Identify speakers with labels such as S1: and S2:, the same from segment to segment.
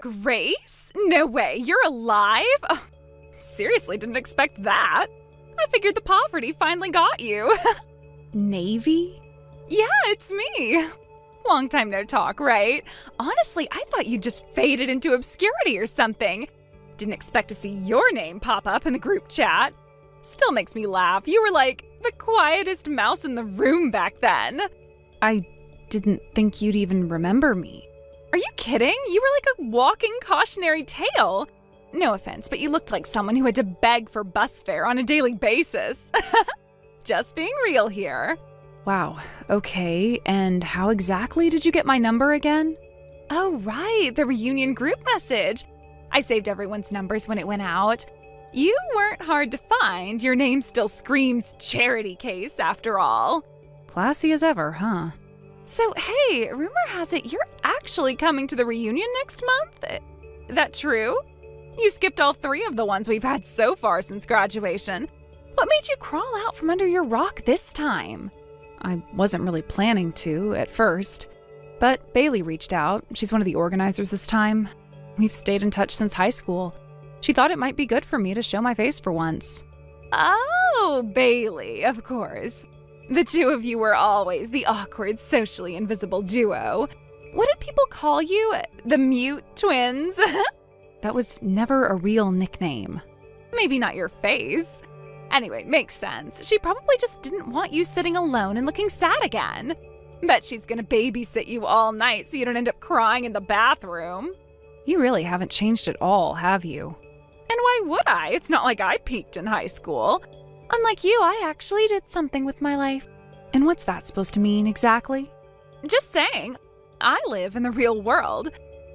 S1: Grace? No way, you're alive? Oh, seriously didn't expect that. I figured the poverty finally got you. Navy? Yeah, it's me. Long time no talk, right? Honestly, I thought you just faded into obscurity or something. Didn't expect to see your name pop up in the group chat. Still makes me laugh. You were like the quietest mouse in the room back then. I didn't think you'd even remember me. Are you kidding? You were like a walking cautionary tale. No offense, but you looked like someone who had to beg for bus fare on a daily basis. Just being real here. Wow, okay, and how exactly did you get my number again? Oh right, the reunion group message. I saved everyone's numbers when it went out. You weren't hard to find. Your name still screams charity case after all. Classy as ever, huh? So hey, rumor has it you're actually coming to the reunion next month? That true? You skipped all 3 of the ones we've had so far since graduation. What made you crawl out from under your rock this time? I wasn't really planning to at first, but Bailey reached out. She's one of the organizers this time. We've stayed in touch since high school. She thought it might be good for me to show my face for once. Oh, Bailey, of course. The 2 of you were always the awkward, socially invisible duo. What did people call you? The mute twins? That was never a real nickname. Maybe not your face. Anyway, makes sense. She probably just didn't want you sitting alone and looking sad again. Bet she's gonna babysit you all night so you don't end up crying in the bathroom. You really haven't changed at all, have you? And why would I? It's not like I peaked in high school. Unlike you, I actually did something with my life. And what's that supposed to mean exactly? Just saying. I live in the real world.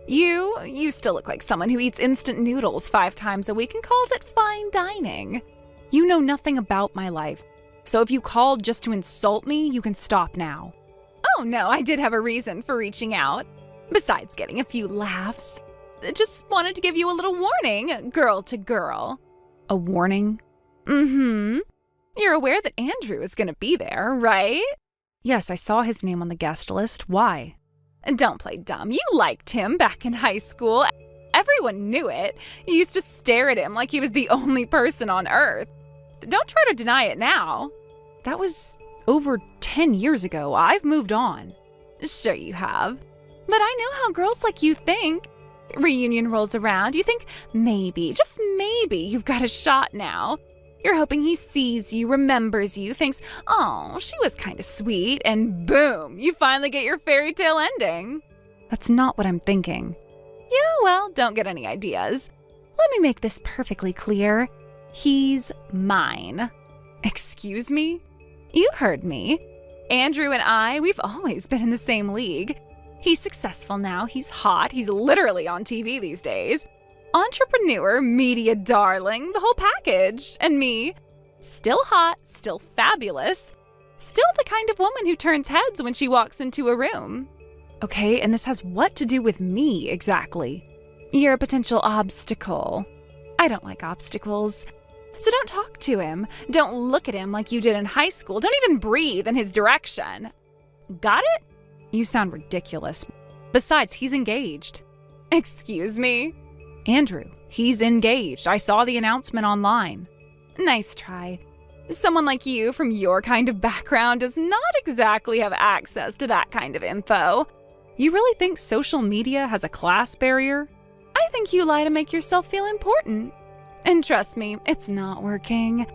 S1: You still look like someone who eats instant noodles 5 times a week and calls it fine dining. You know nothing about my life, so if you called just to insult me, you can stop now. Oh no, I did have a reason for reaching out. Besides getting a few laughs. Just wanted to give you a little warning, girl to girl. A warning? Mm-hmm. You're aware that Andrew is gonna be there, right? Yes, I saw his name on the guest list. Why? Don't play dumb. You liked him back in high school. Everyone knew it. You used to stare at him like he was the only person on Earth. Don't try to deny it now. That was over 10 years ago. I've moved on. Sure you have. But I know how girls like you think. Reunion rolls around, you think maybe, just maybe, you've got a shot now. You're hoping he sees you, remembers you, thinks, oh, she was kind of sweet, and boom, you finally get your fairy tale ending. That's not what I'm thinking. Yeah, well, don't get any ideas. Let me make this perfectly clear. He's mine. Excuse me? You heard me. Andrew and I, we've always been in the same league. He's successful now, he's hot, he's literally on TV these days. Entrepreneur, media darling, the whole package. And me, still hot, still fabulous, still the kind of woman who turns heads when she walks into a room. Okay, and this has what to do with me exactly? You're a potential obstacle. I don't like obstacles. So don't talk to him. Don't look at him like you did in high school. Don't even breathe in his direction. Got it? You sound ridiculous. Besides, he's engaged. Excuse me? Andrew, he's engaged. I saw the announcement online. Nice try. Someone like you from your kind of background does not exactly have access to that kind of info. You really think social media has a class barrier? I think you lie to make yourself feel important. And trust me, it's not working.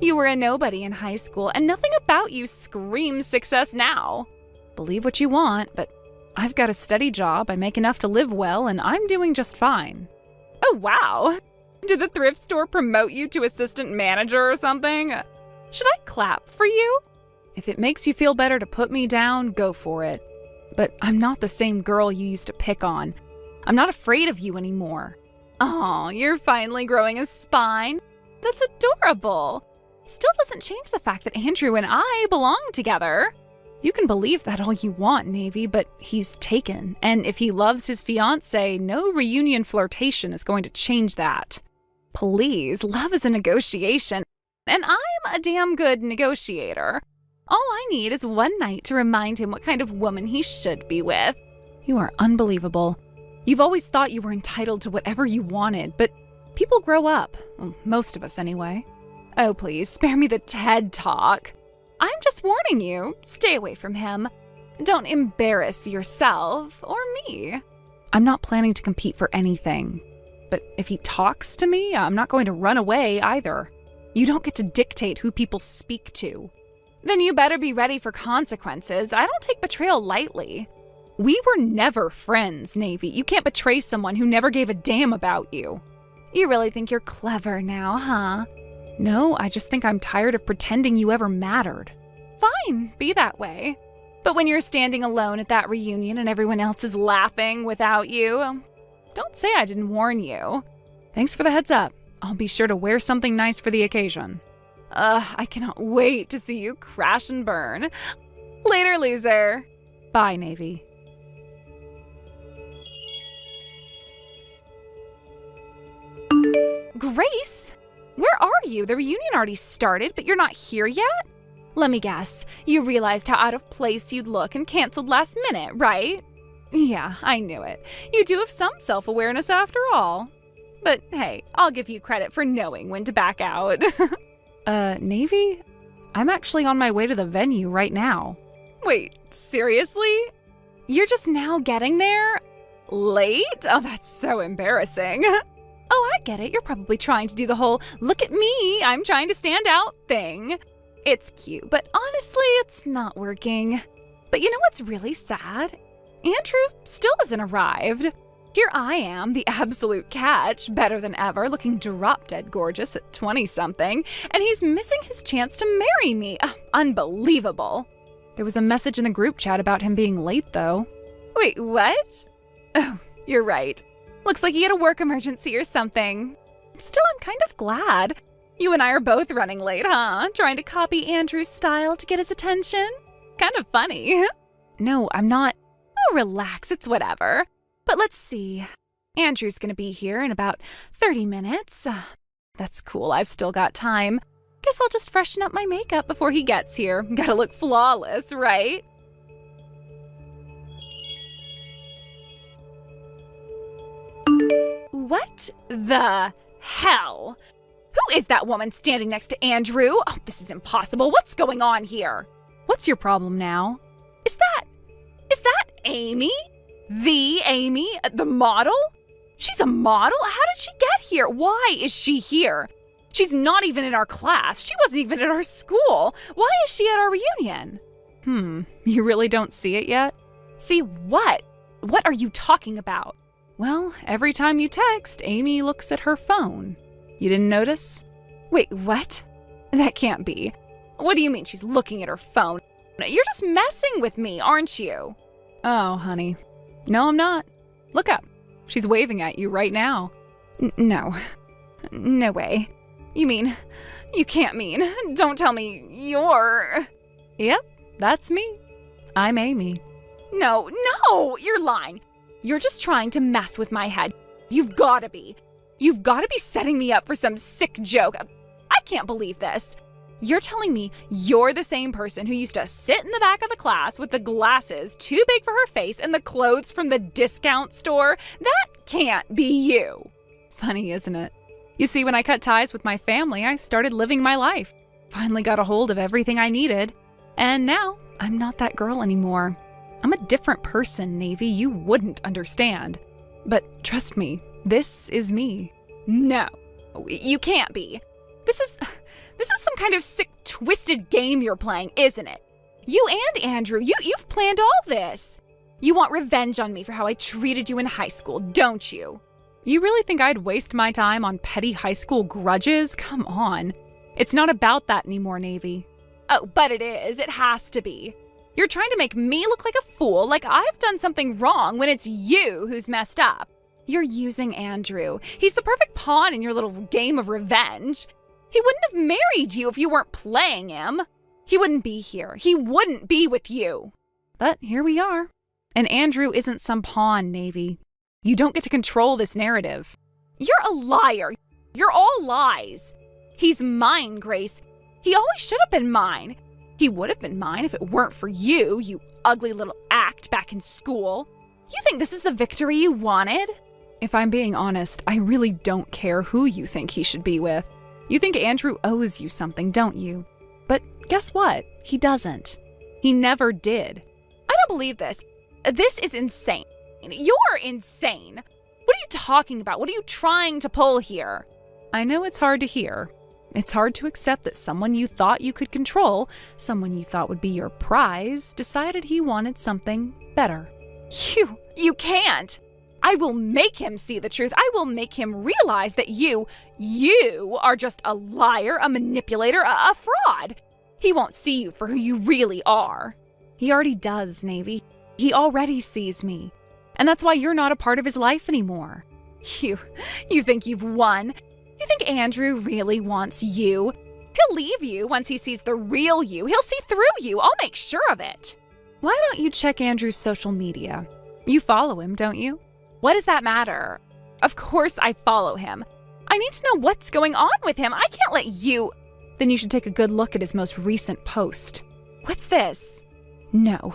S1: You were a nobody in high school, and nothing about you screams success now. Believe what you want, but I've got a steady job, I make enough to live well, and I'm doing just fine. Oh, wow. Did the thrift store promote you to assistant manager or something? Should I clap for you? If it makes you feel better to put me down, go for it. But I'm not the same girl you used to pick on. I'm not afraid of you anymore. Oh, you're finally growing a spine? That's adorable. Still doesn't change the fact that Andrew and I belong together. You can believe that all you want, Navy, but he's taken. And if he loves his fiancée, no reunion flirtation is going to change that. Please, love is a negotiation, and I'm a damn good negotiator. All I need is one night to remind him what kind of woman he should be with. You are unbelievable. You've always thought you were entitled to whatever you wanted, but people grow up. Well, most of us anyway. Oh, please, spare me the TED Talk. I'm just warning you, stay away from him. Don't embarrass yourself or me. I'm not planning to compete for anything. But if he talks to me, I'm not going to run away either. You don't get to dictate who people speak to. Then you better be ready for consequences. I don't take betrayal lightly. We were never friends, Navy. You can't betray someone who never gave a damn about you. You really think you're clever now, huh? No, I just think I'm tired of pretending you ever mattered. Fine, be that way. But when you're standing alone at that reunion and everyone else is laughing without you, don't say I didn't warn you. Thanks for the heads up. I'll be sure to wear something nice for the occasion. I cannot wait to see you crash and burn. Later, loser. Bye, Navy. Grace? Where are you? The reunion already started, but you're not here yet? Let me guess. You realized how out of place you'd look and canceled last minute, right? Yeah, I knew it. You do have some self-awareness after all. But hey, I'll give you credit for knowing when to back out. Navy? I'm actually on my way to the venue right now. Wait, seriously? You're just now getting there? Late? Oh, that's so embarrassing. Oh, I get it. You're probably trying to do the whole, look at me, I'm trying to stand out thing. It's cute, but honestly, it's not working. But you know what's really sad? Andrew still hasn't arrived. Here I am, the absolute catch, better than ever, looking drop-dead gorgeous at 20-something, and he's missing his chance to marry me. Unbelievable. There was a message in the group chat about him being late, though. Wait, what? Oh, you're right. Looks like he had a work emergency or something. Still, I'm kind of glad. You and I are both running late, huh? Trying to copy Andrew's style to get his attention? Kind of funny. No, I'm not. Oh, relax, it's whatever. But let's see. Andrew's gonna be here in about 30 minutes. That's cool, I've still got time. Guess I'll just freshen up my makeup before he gets here. Gotta look flawless, right? What the hell? Who is that woman standing next to Andrew? Oh, this is impossible. What's going on here? What's your problem now? Is that Amy? The Amy? The model? She's a model? How did she get here? Why is she here? She's not even in our class. She wasn't even at our school. Why is she at our reunion? You really don't see it yet? See what? What are you talking about? Well, every time you text, Amy looks at her phone. You didn't notice? Wait, what? That can't be. What do you mean she's looking at her phone? You're just messing with me, aren't you? Oh, honey. No, I'm not. Look up. She's waving at you right now. No. No way. You can't mean. Don't tell me you're... Yep, that's me. I'm Amy. No, you're lying. You're just trying to mess with my head. You've gotta be. You've gotta be setting me up for some sick joke. I can't believe this. You're telling me you're the same person who used to sit in the back of the class with the glasses too big for her face and the clothes from the discount store? That can't be you. Funny, isn't it? You see, when I cut ties with my family, I started living my life. Finally got a hold of everything I needed. And now, I'm not that girl anymore. I'm a different person, Navy. You wouldn't understand. But trust me, this is me. No, you can't be. This is some kind of sick, twisted game you're playing, isn't it? You and Andrew, you've planned all this. You want revenge on me for how I treated you in high school, don't you? You really think I'd waste my time on petty high school grudges? Come on. It's not about that anymore, Navy. Oh, but it is. It has to be. You're trying to make me look like a fool, like I've done something wrong when it's you who's messed up. You're using Andrew. He's the perfect pawn in your little game of revenge. He wouldn't have married you if you weren't playing him. He wouldn't be here. He wouldn't be with you. But here we are. And Andrew isn't some pawn, Navy. You don't get to control this narrative. You're a liar. You're all lies. He's mine, Grace. He always should have been mine. He would have been mine if it weren't for you, you ugly little act back in school. You think this is the victory you wanted? If I'm being honest, I really don't care who you think he should be with. You think Andrew owes you something, don't you? But guess what? He doesn't. He never did. I don't believe this. This is insane. You're insane. What are you talking about? What are you trying to pull here? I know it's hard to hear. It's hard to accept that someone you thought you could control, someone you thought would be your prize, decided he wanted something better. You can't. I will make him see the truth. I will make him realize that you are just a liar, a manipulator, a fraud. He won't see you for who you really are. He already does, Navy. He already sees me. And that's why you're not a part of his life anymore. You think you've won? You think Andrew really wants you? He'll leave you once he sees the real you. He'll see through you. I'll make sure of it. Why don't you check Andrew's social media? You follow him, don't you? What does that matter? Of course I follow him. I need to know what's going on with him. I can't let you... Then you should take a good look at his most recent post. What's this? No.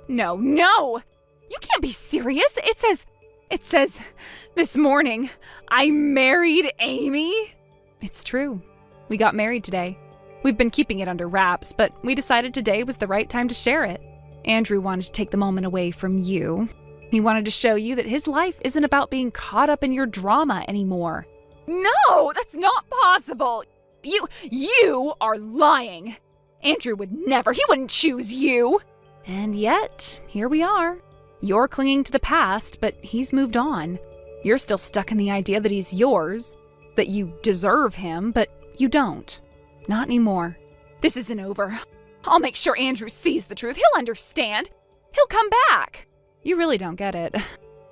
S1: You can't be serious. It says, this morning, I married Amy. It's true. We got married today. We've been keeping it under wraps, but we decided today was the right time to share it. Andrew wanted to take the moment away from you. He wanted to show you that his life isn't about being caught up in your drama anymore. No, that's not possible. You are lying. Andrew would never. He wouldn't choose you. And yet, here we are. You're clinging to the past, but he's moved on. You're still stuck in the idea that he's yours, that you deserve him, but you don't. Not anymore. This isn't over. I'll make sure Andrew sees the truth. He'll understand. He'll come back. You really don't get it.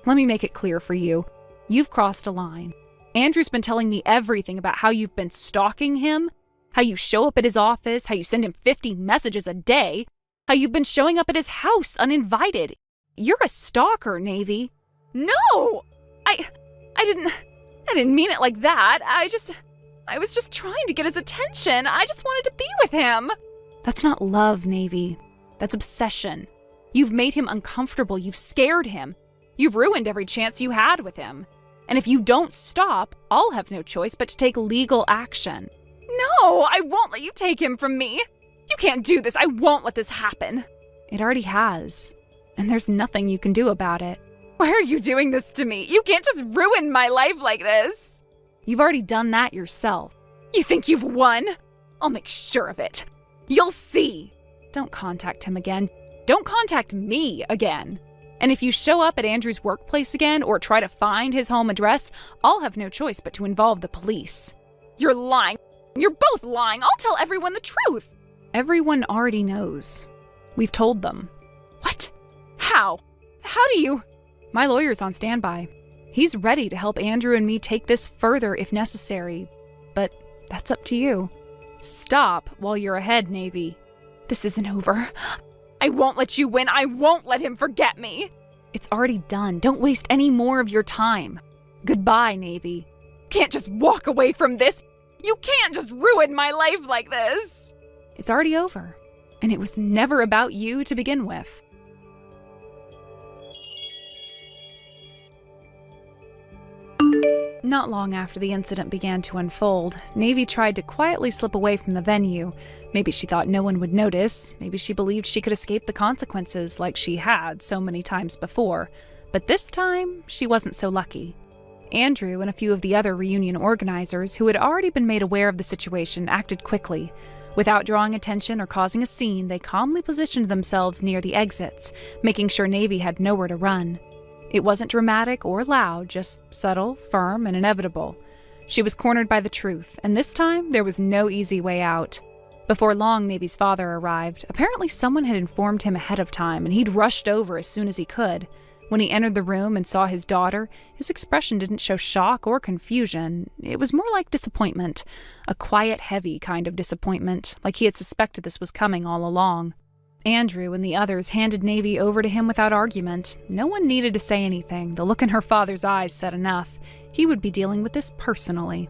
S1: Let me make it clear for you. You've crossed a line. Andrew's been telling me everything about how you've been stalking him, how you show up at his office, how you send him 50 messages a day, how you've been showing up at his house uninvited. You're a stalker, Navy. No! I didn't mean it like that. I was just trying to get his attention. I just wanted to be with him. That's not love, Navy. That's obsession. You've made him uncomfortable. You've scared him. You've ruined every chance you had with him. And if you don't stop, I'll have no choice but to take legal action. No, I won't let you take him from me. You can't do this. I won't let this happen. It already has. And there's nothing you can do about it. Why are you doing this to me? You can't just ruin my life like this. You've already done that yourself. You think you've won? I'll make sure of it. You'll see. Don't contact him again. Don't contact me again. And if you show up at Andrew's workplace again or try to find his home address, I'll have no choice but to involve the police. You're lying. You're both lying. I'll tell everyone the truth. Everyone already knows. We've told them. What? How? How do you? My lawyer's on standby. He's ready to help Andrew and me take this further if necessary. But that's up to you. Stop while you're ahead, Navy. This isn't over. I won't let you win. I won't let him forget me. It's already done. Don't waste any more of your time. Goodbye, Navy. Can't just walk away from this. You can't just ruin my life like this. It's already over. And it was never about you to begin with. Not long after the incident began to unfold, Navy tried to quietly slip away from the venue. Maybe she thought no one would notice. Maybe she believed she could escape the consequences like she had so many times before. But this time, she wasn't so lucky. Andrew and a few of the other reunion organizers who had already been made aware of the situation acted quickly. Without drawing attention or causing a scene, they calmly positioned themselves near the exits, making sure Navy had nowhere to run. It wasn't dramatic or loud, just subtle, firm, and inevitable. She was cornered by the truth, and this time there was no easy way out. Before long, Navy's father arrived. Apparently someone had informed him ahead of time, and he'd rushed over as soon as he could. When he entered the room and saw his daughter, his expression didn't show shock or confusion. It was more like disappointment, a quiet, heavy kind of disappointment, like he had suspected this was coming all along. Andrew and the others handed Navy over to him without argument. No one needed to say anything. The look in her father's eyes said enough. He would be dealing with this personally.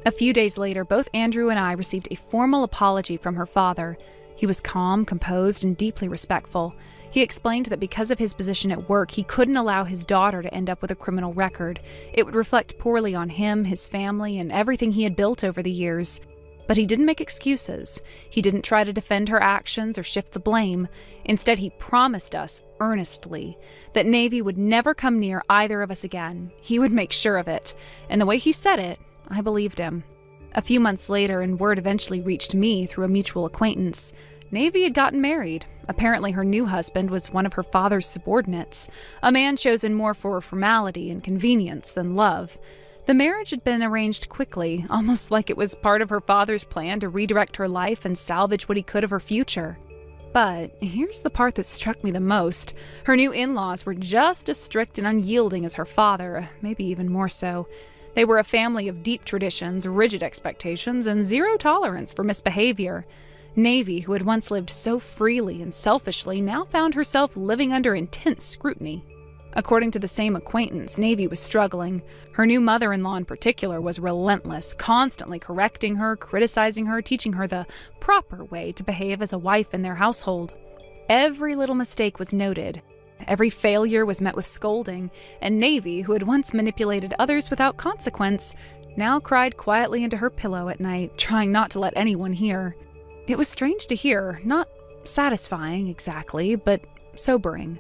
S1: A few days later, both Andrew and I received a formal apology from her father. He was calm, composed, and deeply respectful. He explained that because of his position at work, he couldn't allow his daughter to end up with a criminal record. It would reflect poorly on him, his family, and everything he had built over the years. But he didn't make excuses. He didn't try to defend her actions or shift the blame. Instead, he promised us, earnestly, that Navy would never come near either of us again. He would make sure of it. And the way he said it, I believed him. A few months later, and word eventually reached me through a mutual acquaintance, Navy had gotten married. Apparently her new husband was one of her father's subordinates, a man chosen more for formality and convenience than love. The marriage had been arranged quickly, almost like it was part of her father's plan to redirect her life and salvage what he could of her future. But here's the part that struck me the most. Her new in-laws were just as strict and unyielding as her father, maybe even more so. They were a family of deep traditions, rigid expectations, and zero tolerance for misbehavior. Navy, who had once lived so freely and selfishly, now found herself living under intense scrutiny. According to the same acquaintance, Navy was struggling. Her new mother-in-law in particular was relentless, constantly correcting her, criticizing her, teaching her the proper way to behave as a wife in their household. Every little mistake was noted. Every failure was met with scolding, and Navy, who had once manipulated others without consequence, now cried quietly into her pillow at night, trying not to let anyone hear. It was strange to hear, not satisfying exactly, but sobering.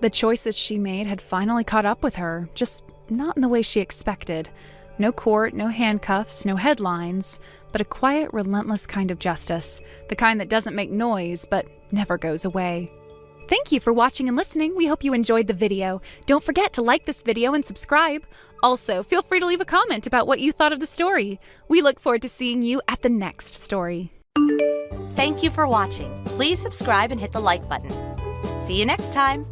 S1: The choices she made had finally caught up with her, just not in the way she expected. No court, no handcuffs, no headlines, but a quiet, relentless kind of justice, the kind that doesn't make noise but never goes away. Thank you for watching and listening. We hope you enjoyed the video. Don't forget to like this video and subscribe. Also, feel free to leave a comment about what you thought of the story. We look forward to seeing you at the next story.
S2: Thank you for watching. Please subscribe and hit the like button. See you next time.